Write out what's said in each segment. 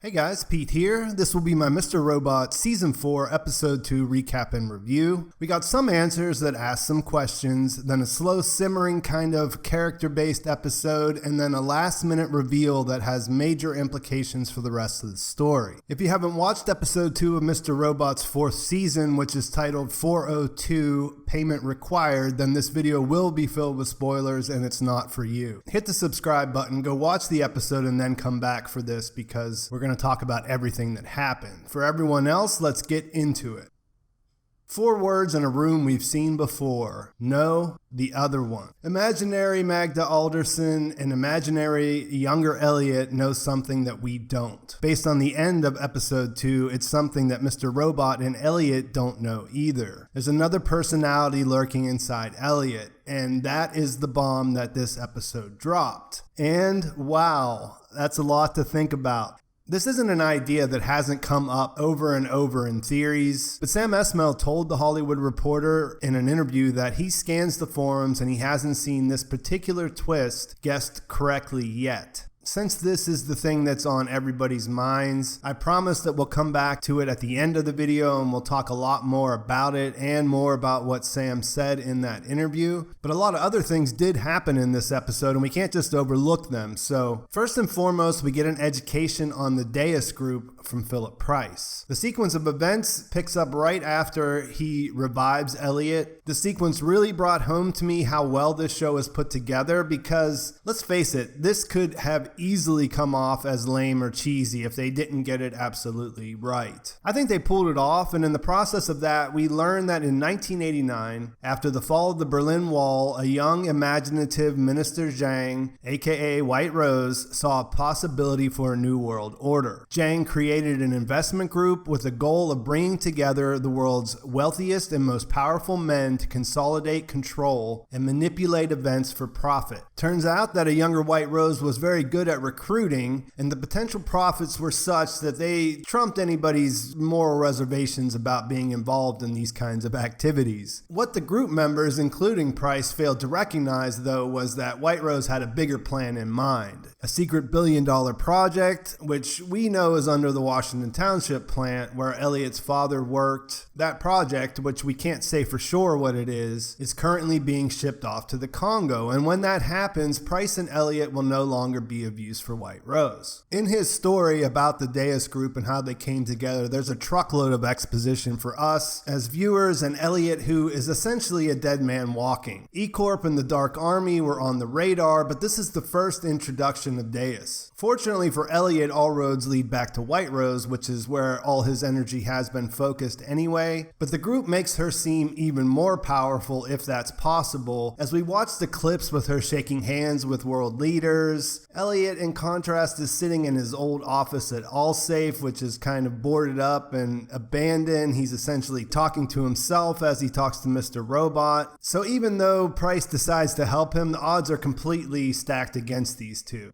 Hey guys, Pete here. This will be my Mr. Robot Season 4 Episode 2 recap and review. We got some answers that ask some questions, then a slow simmering kind of character-based episode, and then a last-minute reveal that has major implications for the rest of the story. If you haven't watched Episode 2 of Mr. Robot's 4th season, which is titled 402 Payment Required, then this video will be filled with spoilers and it's not for you. Hit the subscribe button, go watch the episode, and then come back for this because we're going to talk about everything that happened. For everyone else, let's get into it. 4 words in a room we've seen before. No, the other one. Imaginary Magda Alderson and imaginary younger Elliot know something that we don't. Based on the end of episode 2, it's something that Mr. Robot and Elliot don't know either. There's another personality lurking inside Elliot, and that is the bomb that this episode dropped. And wow, that's a lot to think about. This isn't an idea that hasn't come up over and over in theories, but Sam Esmail told The Hollywood Reporter in an interview that he scans the forums and he hasn't seen this particular twist guessed correctly yet. Since this is the thing that's on everybody's minds, I promise that we'll come back to it at the end of the video and we'll talk a lot more about it and more about what Sam said in that interview. But a lot of other things did happen in this episode and we can't just overlook them. So first and foremost, we get an education on the Dais Group from Philip Price. The sequence of events picks up right after he revives Elliot. The sequence really brought home to me how well this show is put together because, let's face it, this could have easily come off as lame or cheesy if they didn't get it absolutely right. I think they pulled it off, and in the process of that, we learned that in 1989, after the fall of the Berlin Wall, a young imaginative Minister Zhang, aka Whiterose, saw a possibility for a new world order. Zhang created an investment group with the goal of bringing together the world's wealthiest and most powerful men to consolidate control and manipulate events for profit. Turns out that a younger Whiterose was very good at recruiting, and the potential profits were such that they trumped anybody's moral reservations about being involved in these kinds of activities. What the group members, including Price, failed to recognize, though, was that Whiterose had a bigger plan in mind. A secret billion-dollar project, which we know is under the Washington Township plant where Elliot's father worked. That project, which we can't say for sure what it is currently being shipped off to the Congo, and when that happens, Price and Elliot will no longer be of use for Whiterose. In his story about the Deus Group and how they came together, there's a truckload of exposition for us as viewers and Elliot, who is essentially a dead man walking. E-Corp and the Dark Army were on the radar, but this is the first introduction of Deus. Fortunately for Elliot, all roads lead back to Whiterose, which is where all his energy has been focused anyway, but the group makes her seem even more powerful if that's possible, as we watch the clips with her shaking hands with world leaders. Elliot, in contrast, is sitting in his old office at Allsafe, which is kind of boarded up and abandoned. He's essentially talking to himself as he talks to Mr. Robot. So even though Price decides to help him, the odds are completely stacked against these two.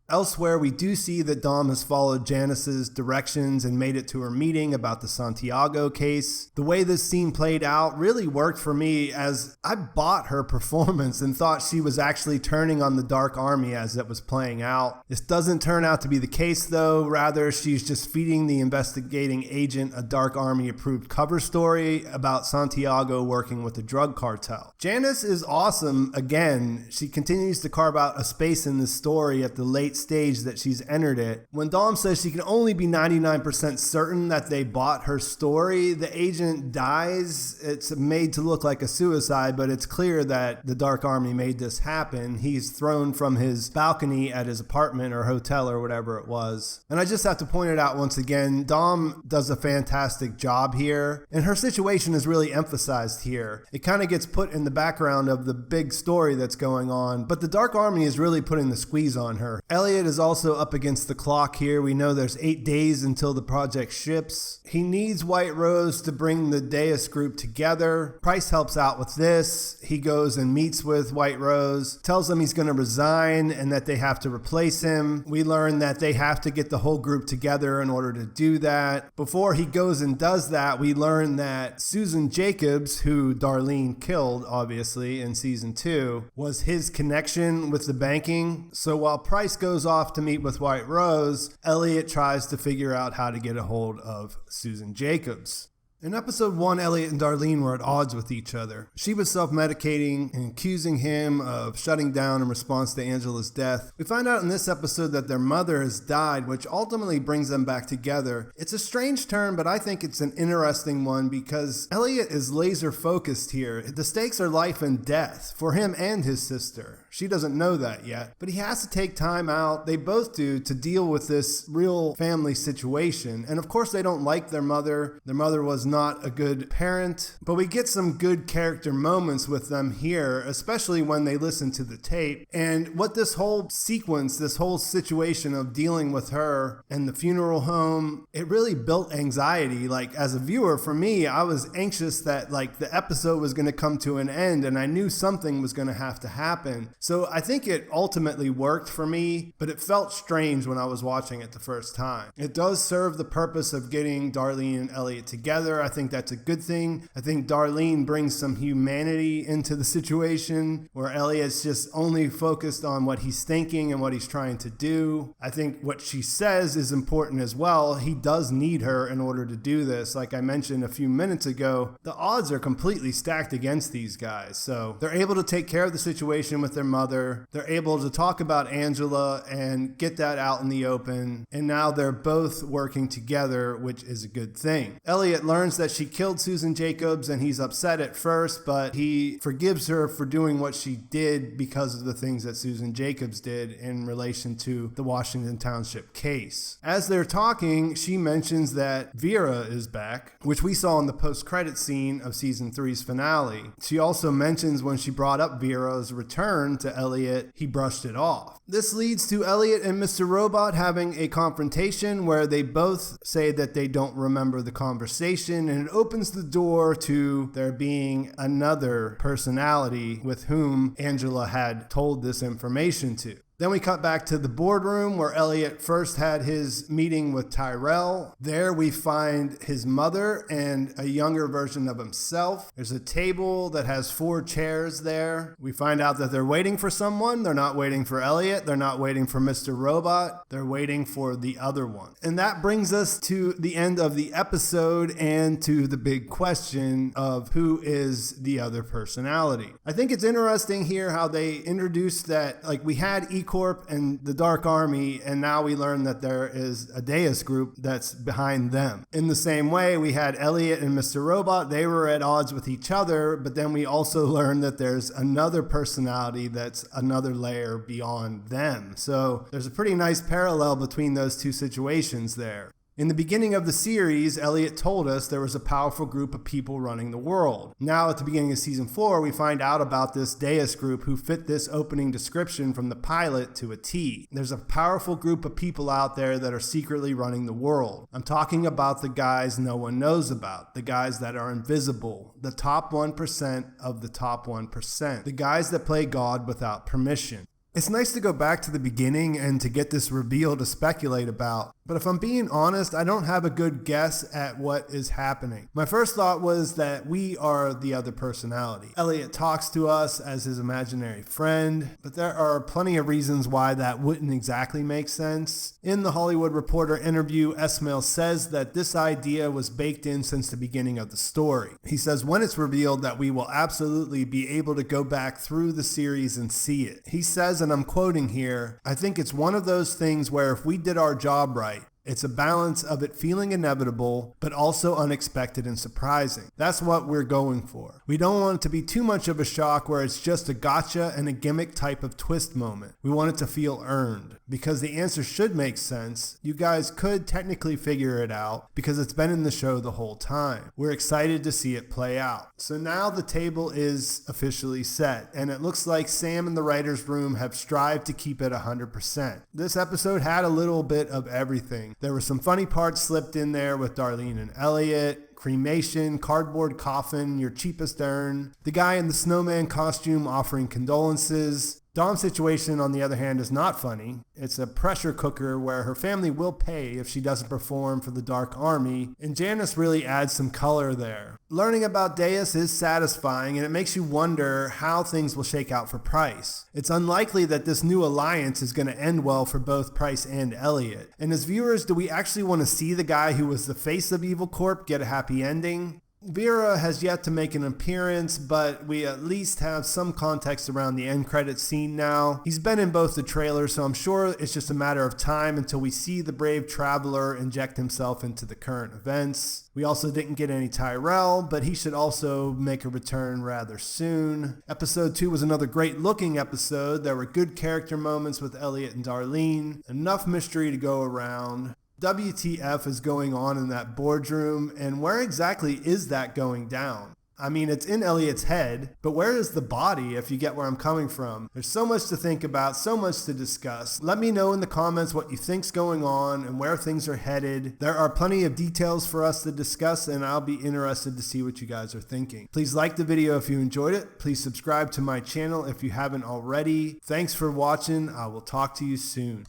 Elsewhere, we do see that Dom has followed Janice's directions and made it to her meeting about the Santiago case. The way this scene played out really worked for me, as I bought her performance and thought she was actually turning on the Dark Army as it was playing out. This doesn't turn out to be the case though, rather she's just feeding the investigating agent a Dark Army approved cover story about Santiago working with the drug cartel. Janice is awesome again. She continues to carve out a space in this story at the late stage that she's entered it. When Dom says she can only be 99% certain that they bought her story, the agent dies. It's made to look like a suicide, but it's clear that the Dark Army made this happen. He's thrown from his balcony at his apartment or hotel or whatever it was. And I just have to point it out once again, Dom does a fantastic job here, and her situation is really emphasized here. It kind of gets put in the background of the big story that's going on, but the Dark Army is really putting the squeeze on her. Elliot is also up against the clock here. We know there's 8 days until the project ships. He needs Whiterose to bring the Dais Group together. Price helps out with this. He goes and meets with Whiterose, tells them he's going to resign and that they have to replace him. We learn that they have to get the whole group together in order to do that. Before he goes and does that, we learn that Susan Jacobs, who Darlene killed, obviously, in season 2, was his connection with the banking. So while Price goes goes off to meet with Whiterose, Elliot tries to figure out how to get a hold of Susan Jacobs. In episode 1, Elliot and Darlene were at odds with each other. She was self-medicating and accusing him of shutting down in response to Angela's death. We find out in this episode that their mother has died, which ultimately brings them back together. It's a strange turn, but I think it's an interesting one because Elliot is laser focused here. The stakes are life and death for him and his sister. She doesn't know that yet, but he has to take time out, they both do, to deal with this real family situation. And of course they don't like their mother. Their mother was not a good parent, but we get some good character moments with them here, especially when they listen to the tape. And what this whole sequence, this whole situation of dealing with her and the funeral home, it really built anxiety. Like as a viewer, for me, I was anxious that like the episode was going to come to an end and I knew something was going to have to happen. So I think it ultimately worked for me, but it felt strange when I was watching it the first time. It does serve the purpose of getting Darlene and Elliot together. I think that's a good thing. I think Darlene brings some humanity into the situation where Elliot's just only focused on what he's thinking and what he's trying to do. I think what she says is important as well. He does need her in order to do this. Like I mentioned a few minutes ago, the odds are completely stacked against these guys. So they're able to take care of the situation with their mother. They're able to talk about Angela and get that out in the open. And now they're both working together, which is a good thing. Elliot learns that she killed Susan Jacobs and he's upset at first, but he forgives her for doing what she did because of the things that Susan Jacobs did in relation to the Washington Township case. As they're talking, she mentions that Vera is back, which we saw in the post-credit scene of season 3's finale. She also mentions when she brought up Vera's return to Elliot, he brushed it off. This leads to Elliot and Mr. Robot having a confrontation where they both say that they don't remember the conversation, and it opens the door to there being another personality with whom Angela had told this information to. Then we cut back to the boardroom where Elliot first had his meeting with Tyrell. There we find his mother and a younger version of himself. There's a table that has 4 chairs there. We find out that they're waiting for someone. They're not waiting for Elliot. They're not waiting for Mr. Robot. They're waiting for the other one. And that brings us to the end of the episode and to the big question of who is the other personality. I think it's interesting here how they introduced that, like we had Corp and the Dark Army, and now we learn that there is a Dais Group that's behind them. In the same way, we had Elliot and Mr. Robot. They were at odds with each other, but then we also learned that there's another personality that's another layer beyond them. So there's a pretty nice parallel between those two situations there. In the beginning of the series, Elliot told us there was a powerful group of people running the world. Now at the beginning of season 4, we find out about this Dais Group who fit this opening description from the pilot to a T. There's a powerful group of people out there that are secretly running the world. I'm talking about the guys no one knows about, the guys that are invisible, the top 1% of the top 1%, the guys that play God without permission. It's nice to go back to the beginning and to get this reveal to speculate about. But if I'm being honest, I don't have a good guess at what is happening. My first thought was that we are the other personality. Elliot talks to us as his imaginary friend, but there are plenty of reasons why that wouldn't exactly make sense. In the Hollywood Reporter interview, Esmail says that this idea was baked in since the beginning of the story. He says when it's revealed that we will absolutely be able to go back through the series and see it. He says, and I'm quoting here, "I think it's one of those things where if we did our job right, it's a balance of it feeling inevitable, but also unexpected and surprising. That's what we're going for. We don't want it to be too much of a shock where it's just a gotcha and a gimmick type of twist moment. We want it to feel earned, because the answer should make sense. You guys could technically figure it out because it's been in the show the whole time. We're excited to see it play out." So now the table is officially set, and it looks like Sam and the writer's room have strived to keep it 100%. This episode had a little bit of everything. There were some funny parts slipped in there with Darlene and Elliot, cremation, cardboard coffin, your cheapest urn, the guy in the snowman costume offering condolences. Dom's situation, on the other hand, is not funny. It's a pressure cooker where her family will pay if she doesn't perform for the Dark Army, and Janice really adds some color there. Learning about Dais is satisfying, and it makes you wonder how things will shake out for Price. It's unlikely that this new alliance is going to end well for both Price and Elliot. And as viewers, do we actually want to see the guy who was the face of Evil Corp get a happy ending? Vera has yet to make an appearance, but we at least have some context around the end credits scene now. He's been in both the trailers, so I'm sure it's just a matter of time until we see the brave traveler inject himself into the current events. We also didn't get any Tyrell, but he should also make a return rather soon. Episode 2 was another great looking episode. There were good character moments with Elliot and Darlene, enough mystery to go around. WTF is going on in that boardroom, and where exactly is that going down? I mean, it's in Elliot's head, but where is the body, if you get where I'm coming from? There's so much to think about, so much to discuss. Let me know in the comments what you think's going on and where things are headed. There are plenty of details for us to discuss, and I'll be interested to see what you guys are thinking. Please like the video if you enjoyed it. Please subscribe to my channel if you haven't already. Thanks for watching. I will talk to you soon.